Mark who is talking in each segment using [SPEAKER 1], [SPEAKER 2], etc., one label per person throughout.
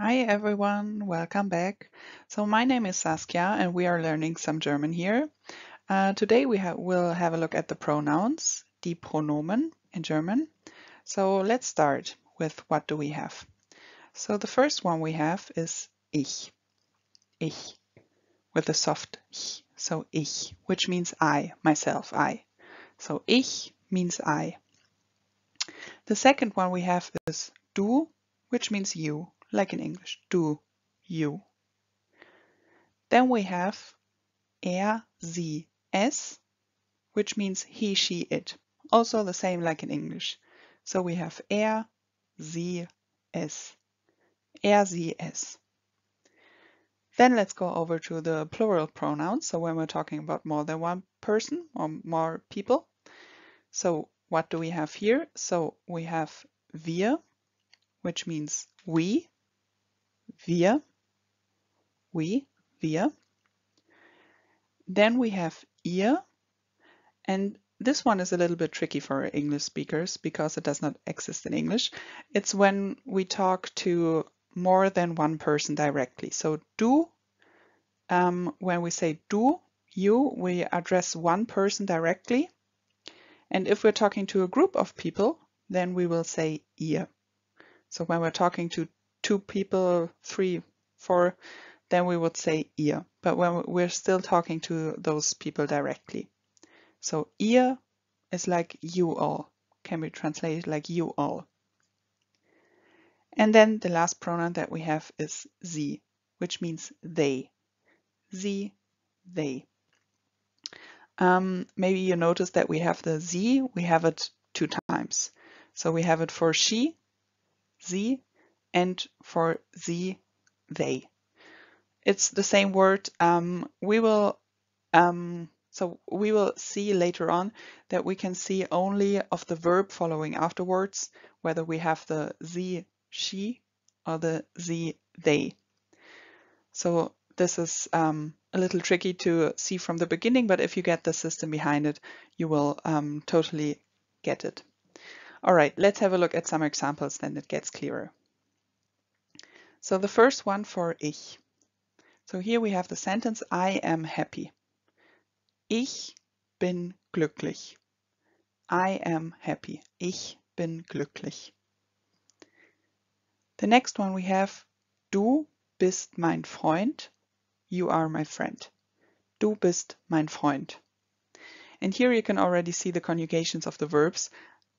[SPEAKER 1] Hi everyone, welcome back. So my name is Saskia and we are learning some German here. Today will have a look at the pronouns, die Pronomen in German. So let's start with what do we have. So the first one we have is ich, with a soft ich. So ich, which means I, myself, I. So ich means I. The second one we have is du, which means you, like in English, du, you. Then we have sie, es, which means he, she, it. Also the same like in English. So we have sie, es. Sie, es. Then let's go over to the plural pronouns. So when we're talking about more than one person or more people. So what do we have here? So we have wir, which means we, wir, wir. Then we have ihr, and this one is a little bit tricky for English speakers because it does not exist in English. It's when we talk to more than one person directly. So du, when we say du, you, we address one person directly. And if we're talking to a group of people, then we will say ihr. So when we're talking to two people, 3, 4, then we would say ihr. But when we're still talking to those people directly. So ihr is like you all, can be translated like you all. And then the last pronoun that we have is sie, which means they. Sie, they. Maybe you noticed that we have the sie, we have it 2 times. So we have it for she, sie, and for sie, they. It's the same word. So we will see later on that we can see only of the verb following afterwards, whether we have the sie, she, or the sie, they. So this is a little tricky to see from the beginning, but if you get the system behind it, you will totally get it. All right, let's have a look at some examples, then it gets clearer. So the first one for ich. So here we have the sentence, I am happy. Ich bin glücklich. I am happy. Ich bin glücklich. The next one we have, du bist mein Freund. You are my friend. Du bist mein Freund. And here you can already see the conjugations of the verbs,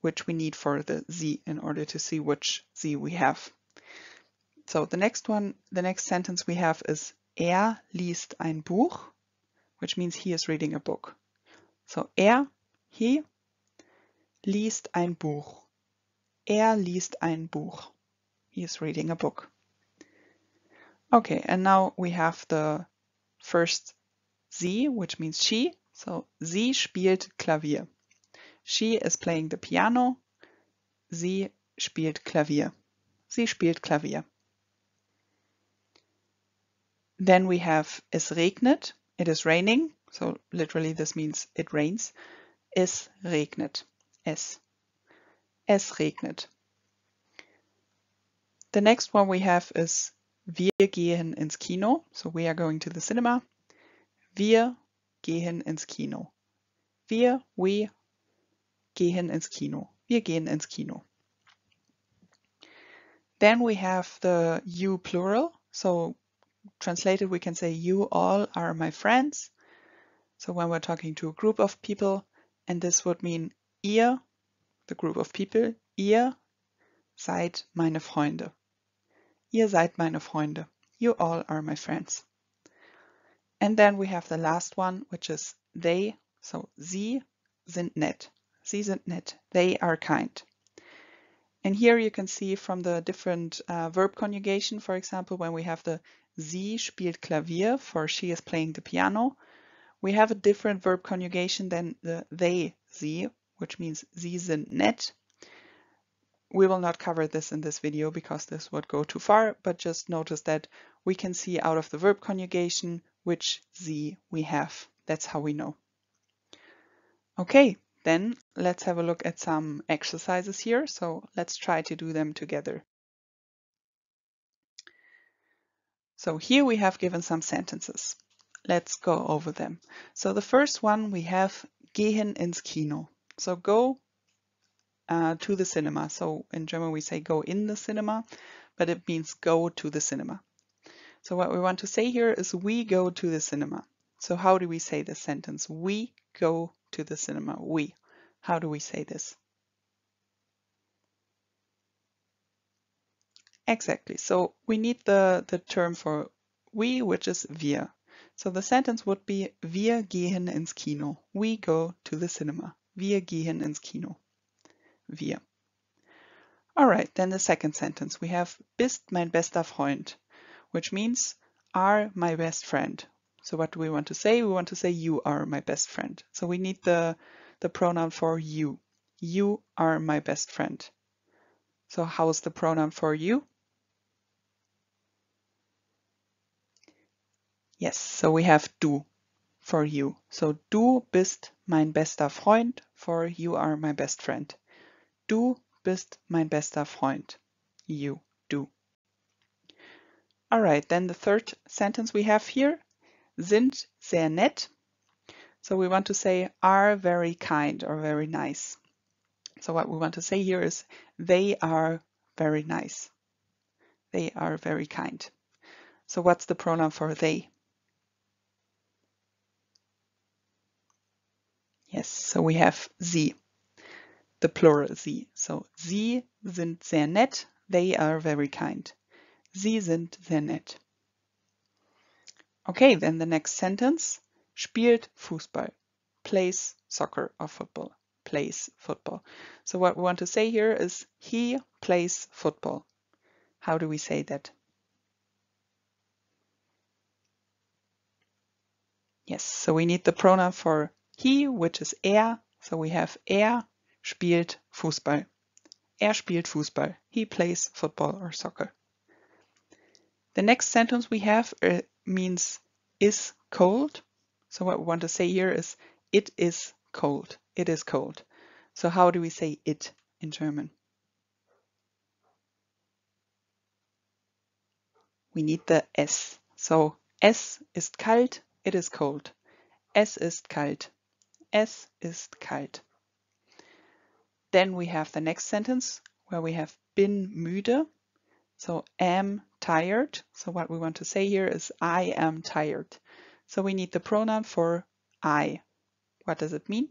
[SPEAKER 1] which we need for the sie in order to see which sie we have. So the next sentence we have is liest ein Buch, which means he is reading a book. So he, liest ein Buch. Liest ein Buch. He is reading a book. Okay, and now we have the first sie, which means she. So sie spielt Klavier. She is playing the piano. Sie spielt Klavier. Sie spielt Klavier. Then we have es regnet. It is raining. So literally this means it rains. Es regnet. Es regnet. The next one we have is wir gehen ins Kino. So we are going to the cinema. Wir gehen ins Kino. We gehen ins Kino. Wir gehen ins Kino. Then we have the you plural. So translated, we can say you all are my friends. So when we're talking to a group of people, and this would mean ihr, the group of people, ihr seid meine Freunde. Ihr seid meine Freunde. You all are my friends. And then we have the last one, which is they. So sie sind nett. Sie sind nett. They are kind. And here you can see from the different verb conjugation, for example, when we have the sie spielt Klavier for she is playing the piano, we have a different verb conjugation than the they, sie, which means sie sind nett. We will not cover this in this video because this would go too far, but just notice that we can see out of the verb conjugation which sie we have. That's how we know. Okay, then let's have a look at some exercises here. So let's try to do them together. So here we have given some sentences. Let's go over them. So the first one we have gehen ins Kino. So go to the cinema. So in German we say go in the cinema, but it means go to the cinema. So what we want to say here is we go to the cinema. So how do we say this sentence? We go to the cinema. We. How do we say this? Exactly. So we need the term for we, which is wir. So the sentence would be wir gehen ins Kino. We go to the cinema. Wir gehen ins Kino. Wir. All right, then the second sentence. We have bist mein bester Freund, which means are my best friend. So what do we want to say? We want to say you are my best friend. So we need the pronoun for you. You are my best friend. So how's the pronoun for you? Yes, so we have du for you. So du bist mein bester Freund for you are my best friend. Du bist mein bester Freund. You, du. All right, then the third sentence we have here, sind sehr nett. So we want to say are very kind or very nice. So what we want to say here is they are very nice. They are very kind. So what's the pronoun for they? Yes, so we have sie, the plural sie. So sie sind sehr nett. They are very kind. Sie sind sehr nett. Okay, then the next sentence, spielt Fußball, plays soccer or football, plays football. So what we want to say here is he plays football. How do we say that? Yes, so we need the pronoun for he, which is er. So we have er spielt Fußball. Er spielt Fußball. He plays football or soccer. The next sentence we have means is cold. So what we want to say here is it is cold. It is cold. So how do we say it in German? We need the S. So es ist kalt. It is cold. Es ist kalt. Es ist kalt. Then we have the next sentence where we have bin müde. So am tired. So what we want to say here is I am tired. So we need the pronoun for I. What does it mean?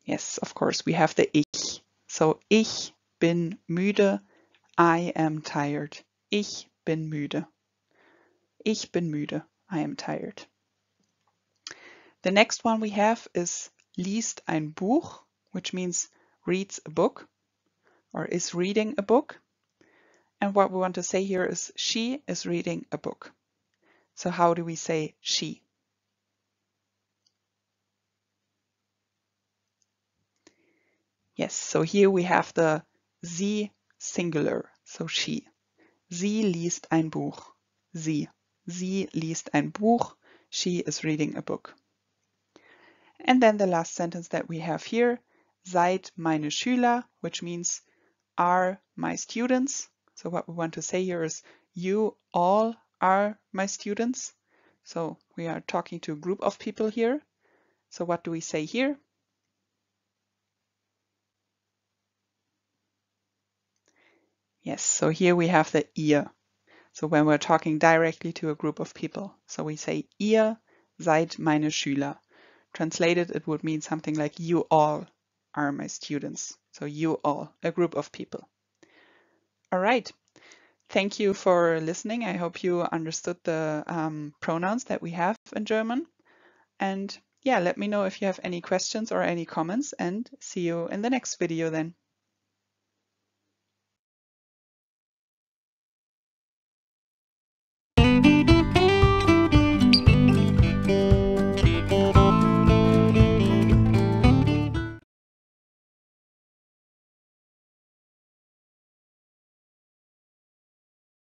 [SPEAKER 1] Yes, of course, we have the ich. So ich bin müde. I am tired. Ich bin müde. Ich bin müde. I am tired. The next one we have is liest ein Buch, which means reads a book or is reading a book. And what we want to say here is she is reading a book. So how do we say she? Yes, so here we have the sie singular, so she. Sie liest ein Buch. Sie. Sie liest ein Buch. She is reading a book. And then the last sentence that we have here, seid meine Schüler, which means are my students. So what we want to say here is you all are my students. So we are talking to a group of people here. So what do we say here? Yes, so here we have the ihr. So when we're talking directly to a group of people. So we say ihr seid meine Schüler. Translated, it would mean something like you all are my students. So you all, a group of people. All right. Thank you for listening. I hope you understood the pronouns that we have in German. And yeah, let me know if you have any questions or any comments, and see you in the next video then.